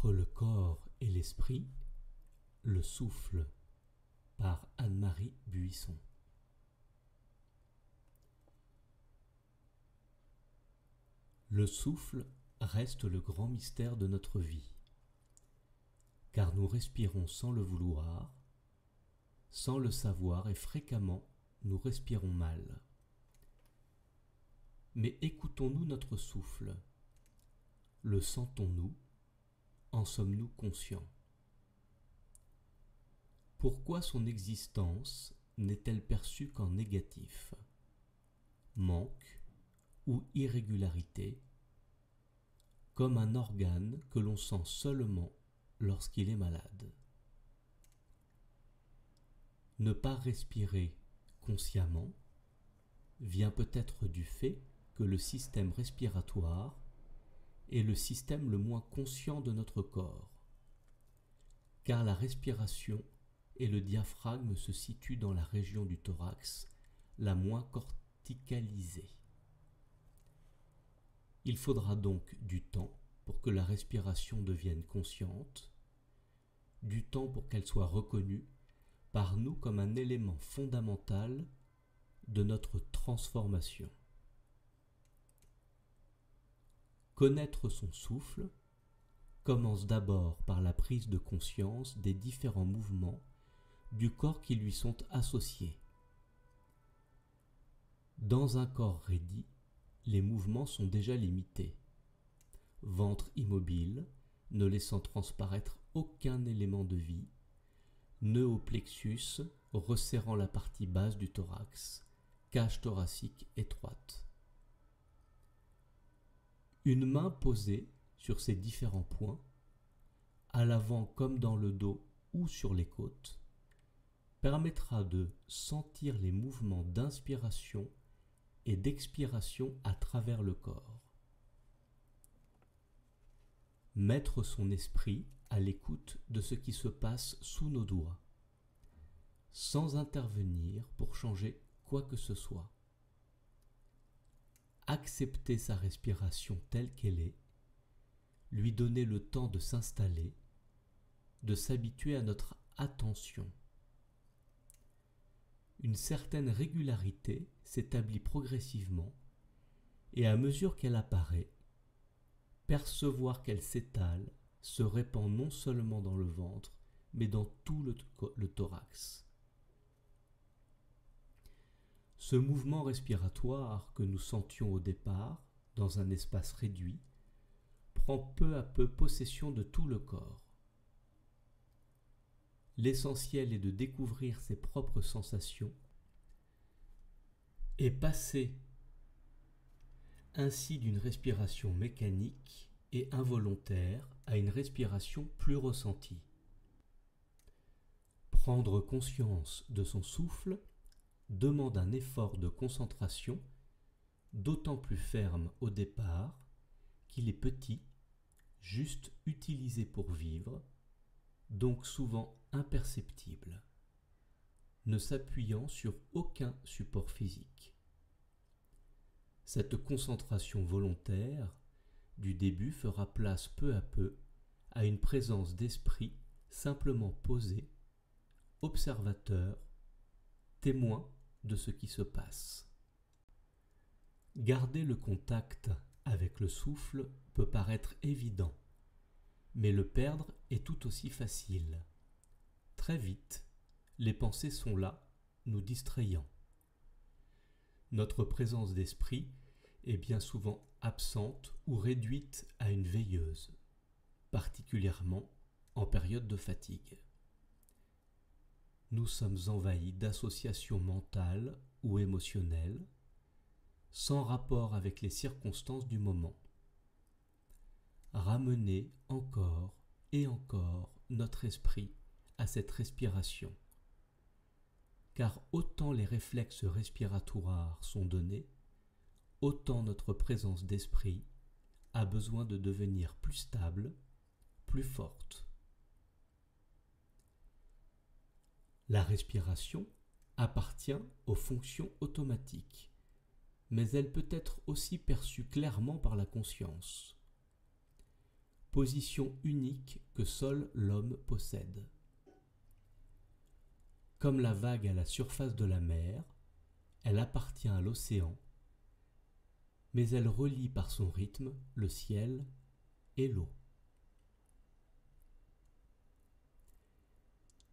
Entre le corps et l'esprit, le souffle, par Anne-Marie Buisson. Le souffle reste le grand mystère de notre vie, car nous respirons sans le vouloir, sans le savoir, et fréquemment nous respirons mal. Mais écoutons-nous notre souffle? Le sentons-nous? En sommes-nous conscients? Pourquoi son existence n'est-elle perçue qu'en négatif? Manque ou irrégularité, comme un organe que l'on sent seulement lorsqu'il est malade. Ne pas respirer consciemment vient peut-être du fait que le système respiratoire est le système le moins conscient de notre corps, car la respiration et le diaphragme se situent dans la région du thorax la moins corticalisée. Il faudra donc du temps pour que la respiration devienne consciente, du temps pour qu'elle soit reconnue par nous comme un élément fondamental de notre transformation. Connaître son souffle commence d'abord par la prise de conscience des différents mouvements du corps qui lui sont associés. Dans un corps raidi, les mouvements sont déjà limités. Ventre immobile, ne laissant transparaître aucun élément de vie, nœud au plexus resserrant la partie basse du thorax, cage thoracique étroite. Une main posée sur ces différents points, à l'avant comme dans le dos ou sur les côtes, permettra de sentir les mouvements d'inspiration et d'expiration à travers le corps. Mettre son esprit à l'écoute de ce qui se passe sous nos doigts, sans intervenir pour changer quoi que ce soit. Accepter sa respiration telle qu'elle est, lui donner le temps de s'installer, de s'habituer à notre attention. Une certaine régularité s'établit progressivement et à mesure qu'elle apparaît, percevoir qu'elle s'étale, se répand non seulement dans le ventre, mais dans tout le thorax. Ce mouvement respiratoire que nous sentions au départ, dans un espace réduit, prend peu à peu possession de tout le corps. L'essentiel est de découvrir ses propres sensations et passer ainsi d'une respiration mécanique et involontaire à une respiration plus ressentie. Prendre conscience de son souffle demande un effort de concentration d'autant plus ferme au départ qu'il est petit, juste utilisé pour vivre, donc souvent imperceptible, ne s'appuyant sur aucun support physique. Cette concentration volontaire du début fera place peu à peu à une présence d'esprit simplement posée, observateur, témoin de ce qui se passe. Garder le contact avec le souffle peut paraître évident, mais le perdre est tout aussi facile. Très vite, les pensées sont là, nous distrayant. Notre présence d'esprit est bien souvent absente ou réduite à une veilleuse, particulièrement en période de fatigue. Nous sommes envahis d'associations mentales ou émotionnelles, sans rapport avec les circonstances du moment. Ramener encore et encore notre esprit à cette respiration, car autant les réflexes respiratoires sont donnés, autant notre présence d'esprit a besoin de devenir plus stable, plus forte. La respiration appartient aux fonctions automatiques, mais elle peut être aussi perçue clairement par la conscience. position unique que seul l'homme possède. Comme la vague à la surface de la mer, elle appartient à l'océan, mais elle relie par son rythme le ciel et l'eau.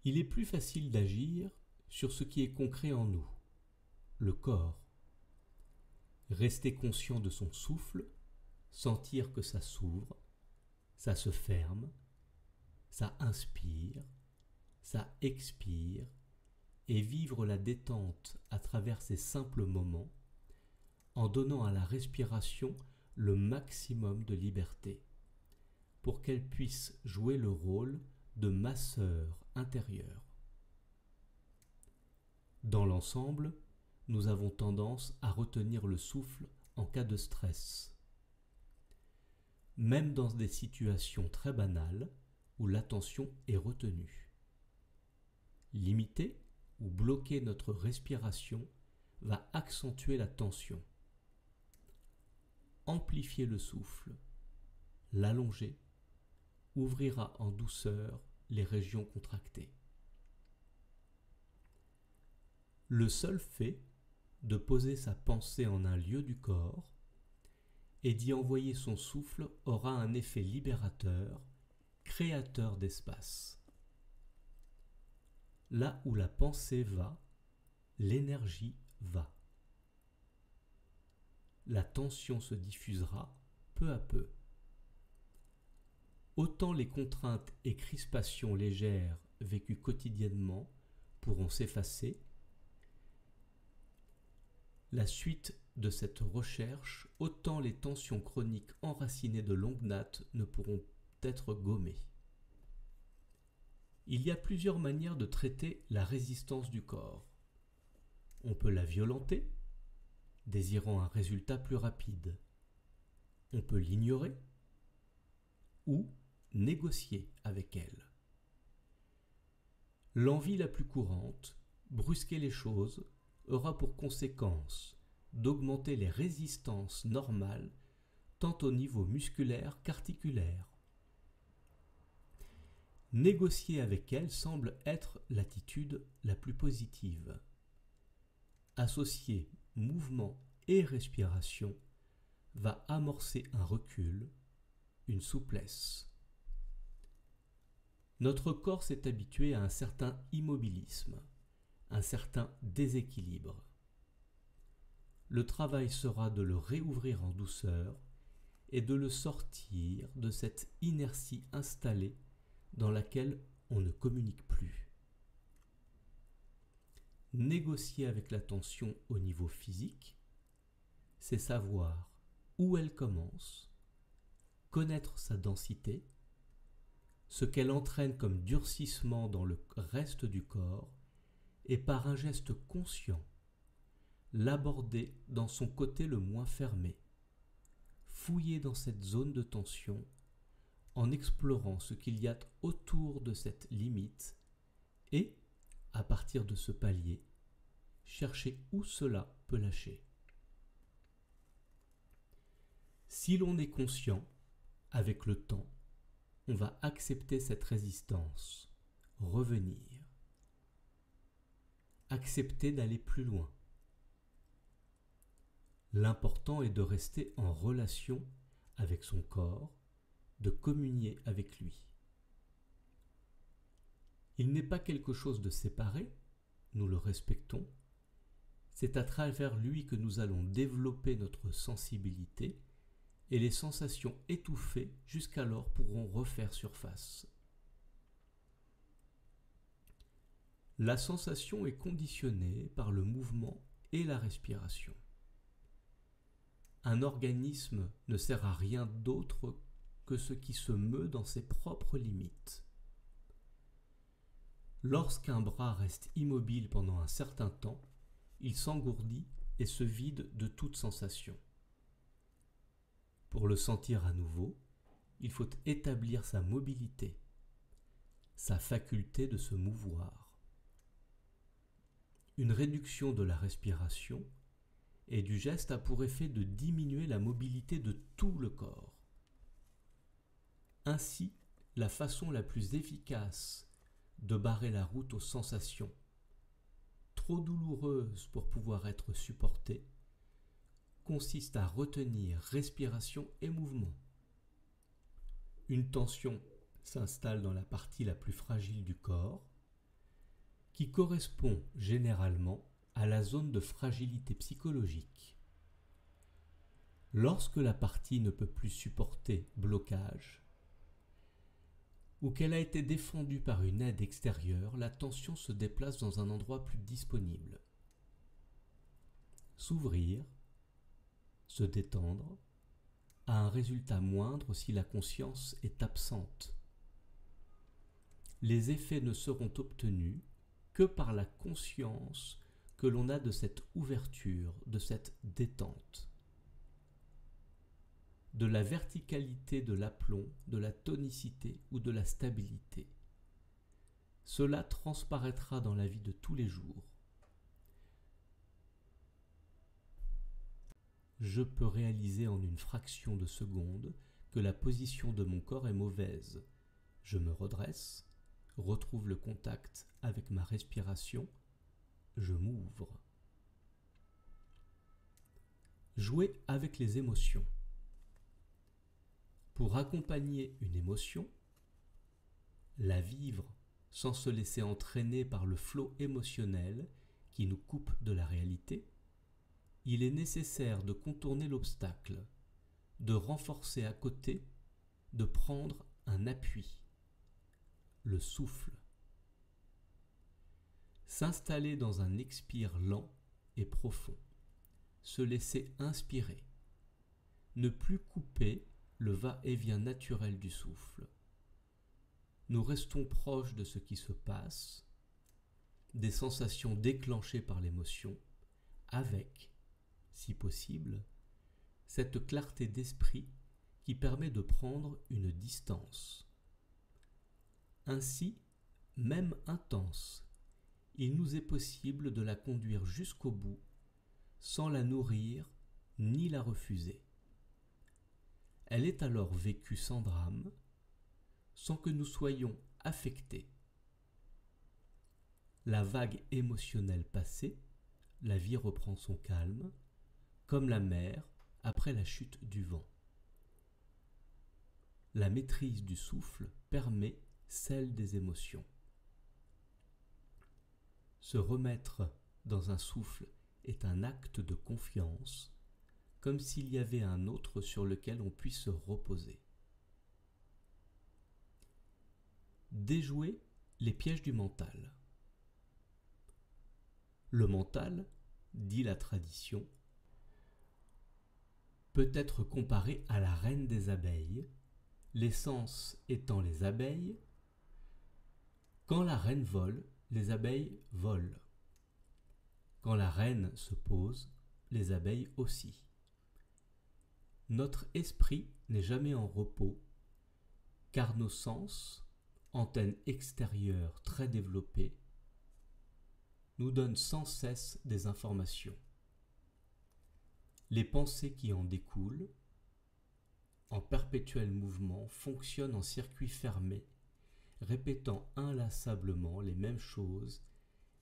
Il est plus facile d'agir sur ce qui est concret en nous, le corps. Rester conscient de son souffle, sentir que ça s'ouvre, ça se ferme, ça inspire, ça expire, et vivre la détente à travers ces simples moments, en donnant à la respiration le maximum de liberté, pour qu'elle puisse jouer le rôle de masseur intérieur. Dans l'ensemble, nous avons tendance à retenir le souffle en cas de stress. Même dans des situations très banales où l'attention est retenue. Limiter ou bloquer notre respiration va accentuer la tension. Amplifier le souffle, l'allonger, ouvrira en douceur les régions contractées. Le seul fait de poser sa pensée en un lieu du corps et d'y envoyer son souffle aura un effet libérateur, créateur d'espace. Là où la pensée va, l'énergie va. La tension se diffusera peu à peu. Autant les contraintes et crispations légères vécues quotidiennement pourront s'effacer, la suite de cette recherche, autant les tensions chroniques enracinées de longue date ne pourront être gommées. Il y a plusieurs manières de traiter la résistance du corps. On peut la violenter, désirant un résultat plus rapide. On peut l'ignorer ou négocier avec elle. L'envie la plus courante, brusquer les choses, aura pour conséquence d'augmenter les résistances normales tant au niveau musculaire qu'articulaire. Négocier avec elle semble être l'attitude la plus positive. Associer mouvement et respiration va amorcer un recul, une souplesse. Notre corps s'est habitué à un certain immobilisme, un certain déséquilibre. Le travail sera de le réouvrir en douceur et de le sortir de cette inertie installée dans laquelle on ne communique plus. Négocier avec la tension au niveau physique, c'est savoir où elle commence, connaître sa densité, ce qu'elle entraîne comme durcissement dans le reste du corps, et par un geste conscient, l'aborder dans son côté le moins fermé, fouiller dans cette zone de tension en explorant ce qu'il y a autour de cette limite et, à partir de ce palier, chercher où cela peut lâcher. Si l'on est conscient, avec le temps, on va accepter cette résistance, revenir. Accepter d'aller plus loin. L'important est de rester en relation avec son corps, de communier avec lui. Il n'est pas quelque chose de séparé, nous le respectons, c'est à travers lui que nous allons développer notre sensibilité et les sensations étouffées jusqu'alors pourront refaire surface. La sensation est conditionnée par le mouvement et la respiration. Un organisme ne sert à rien d'autre que ce qui se meut dans ses propres limites. Lorsqu'un bras reste immobile pendant un certain temps, il s'engourdit et se vide de toute sensation. Pour le sentir à nouveau, il faut établir sa mobilité, sa faculté de se mouvoir. Une réduction de la respiration et du geste a pour effet de diminuer la mobilité de tout le corps. Ainsi, la façon la plus efficace de barrer la route aux sensations, trop douloureuses pour pouvoir être supportées, consiste à retenir respiration et mouvement. Une tension s'installe dans la partie la plus fragile du corps, qui correspond généralement à la zone de fragilité psychologique. Lorsque la partie ne peut plus supporter blocage, ou qu'elle a été défendue par une aide extérieure, la tension se déplace dans un endroit plus disponible. S'ouvrir, se détendre, a un résultat moindre si la conscience est absente. Les effets ne seront obtenus que par la conscience que l'on a de cette ouverture, de cette détente, de la verticalité de l'aplomb, de la tonicité ou de la stabilité. Cela transparaîtra dans la vie de tous les jours. Je peux réaliser en une fraction de seconde que la position de mon corps est mauvaise. Je me redresse, retrouve le contact avec ma respiration, je m'ouvre. Jouer avec les émotions. Pour accompagner une émotion, la vivre sans se laisser entraîner par le flot émotionnel qui nous coupe de la réalité, il est nécessaire de contourner l'obstacle, de renforcer à côté, de prendre un appui, le souffle. S'installer dans un expire lent et profond, se laisser inspirer, ne plus couper le va-et-vient naturel du souffle. Nous restons proches de ce qui se passe, des sensations déclenchées par l'émotion, avec, si possible, cette clarté d'esprit qui permet de prendre une distance. Ainsi, même intense, il nous est possible de la conduire jusqu'au bout, sans la nourrir ni la refuser. Elle est alors vécue sans drame, sans que nous soyons affectés. La vague émotionnelle passée, la vie reprend son calme, comme la mer après la chute du vent. La maîtrise du souffle permet celle des émotions. Se remettre dans un souffle est un acte de confiance, comme s'il y avait un autre sur lequel on puisse se reposer. Déjouer les pièges du mental. Le mental, dit la tradition, peut être comparé à la reine des abeilles, l'essence étant les abeilles. Quand la reine vole, les abeilles volent. Quand la reine se pose, les abeilles aussi. Notre esprit n'est jamais en repos, car nos sens, antennes extérieures très développées, nous donnent sans cesse des informations. Les pensées qui en découlent, en perpétuel mouvement, fonctionnent en circuit fermé, répétant inlassablement les mêmes choses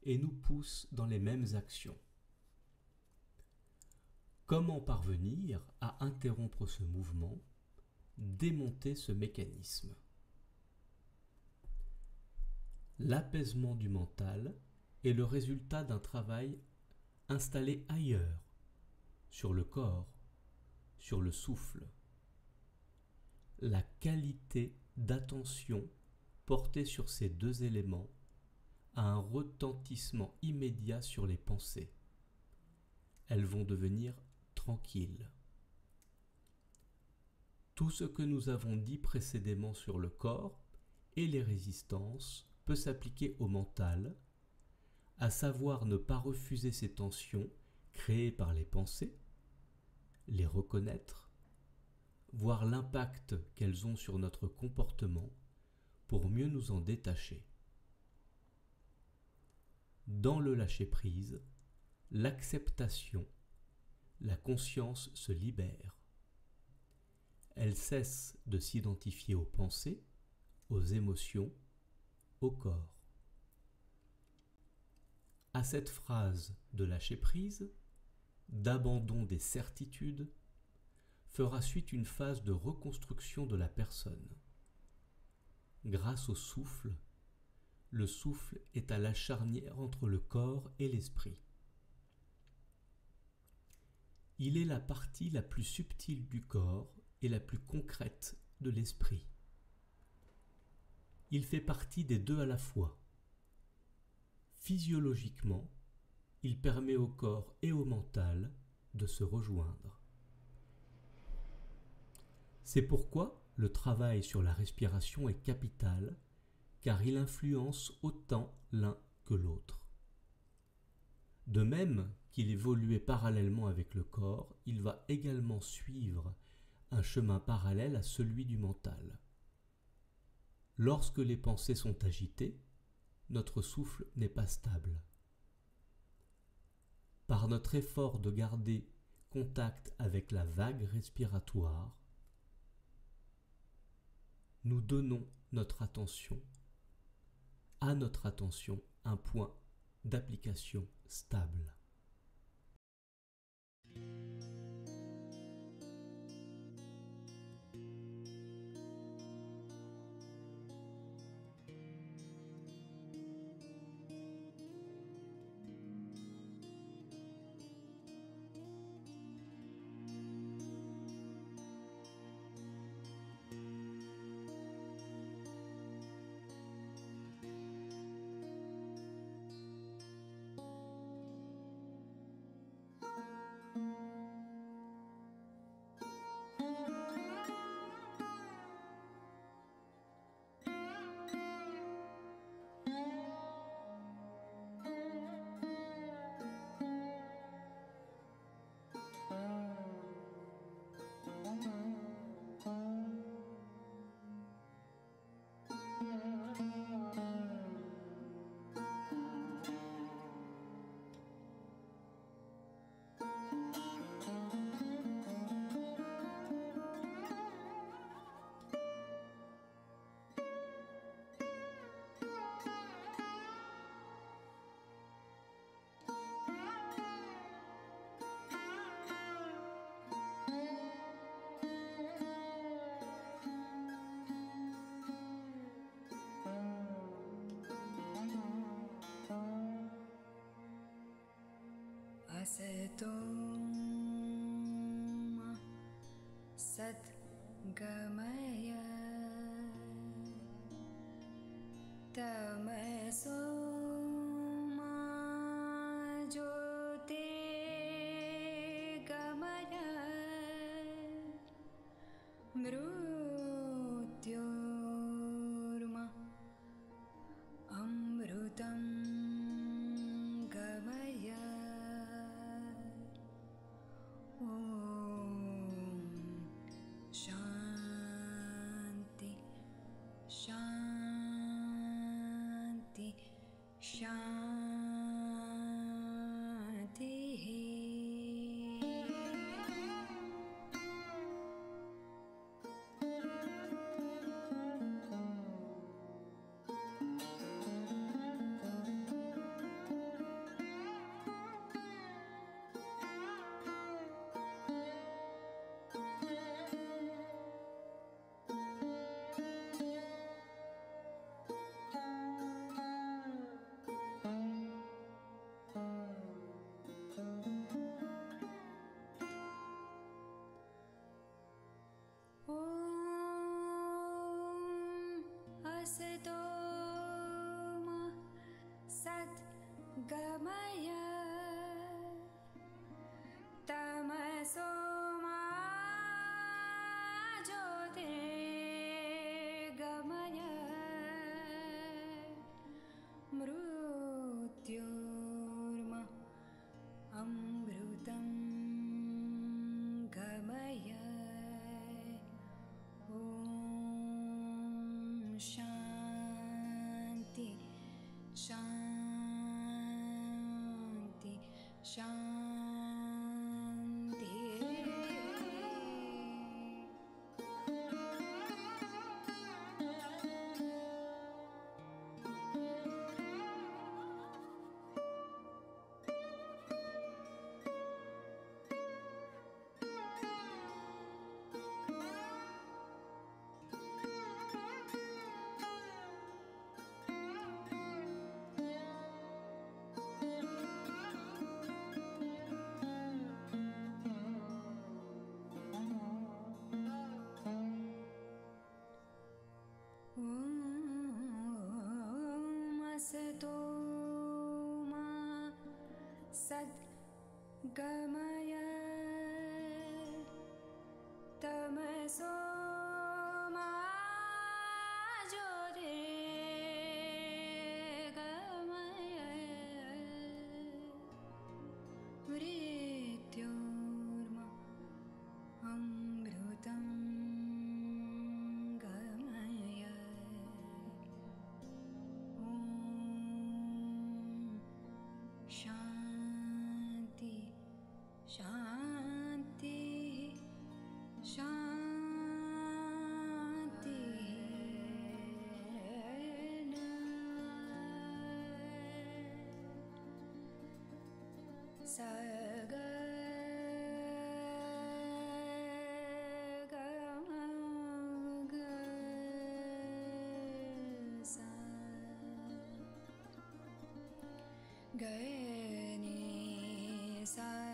et nous poussent dans les mêmes actions. Comment parvenir à interrompre ce mouvement, démonter ce mécanisme? L'apaisement du mental est le résultat d'un travail installé ailleurs, sur le corps, sur le souffle. La qualité d'attention portée sur ces deux éléments a un retentissement immédiat sur les pensées. Elles vont devenir tranquilles. Tout ce que nous avons dit précédemment sur le corps et les résistances peut s'appliquer au mental, à savoir ne pas refuser ces tensions créées par les pensées, les reconnaître, voir l'impact qu'elles ont sur notre comportement pour mieux nous en détacher. Dans le lâcher-prise, l'acceptation, la conscience se libère. Elle cesse de s'identifier aux pensées, aux émotions, au corps. À cette phrase de lâcher prise, d'abandon des certitudes, fera suite une phase de reconstruction de la personne. Grâce au souffle, le souffle est à la charnière entre le corps et l'esprit. Il est la partie la plus subtile du corps et la plus concrète de l'esprit. Il fait partie des deux à la fois. Physiologiquement, il permet au corps et au mental de se rejoindre. C'est pourquoi le travail sur la respiration est capital, car il influence autant l'un que l'autre. De même qu'il évoluait parallèlement avec le corps, il va également suivre un chemin parallèle à celui du mental. Lorsque les pensées sont agitées, notre souffle n'est pas stable. Par notre effort de garder contact avec la vague respiratoire, nous donnons à notre attention un point d'application stable. Aseto ma sat gamaya tamaso ma jyote gamaya mrutyorma amrutam gamaya. Shanti, Shanti, Shanti. Aseto ma sat gamaya tamaso ma jyote gamaya mrutyorma amrutam gamaya. Shanti, Shanti, Shanti. Sad Gamaya Tamaso Ma Jyotir Gamaya Mrityorma Amrutam Gamaya Om Shanti Shanti Shanti Saga Gamaga Sa Gani Sa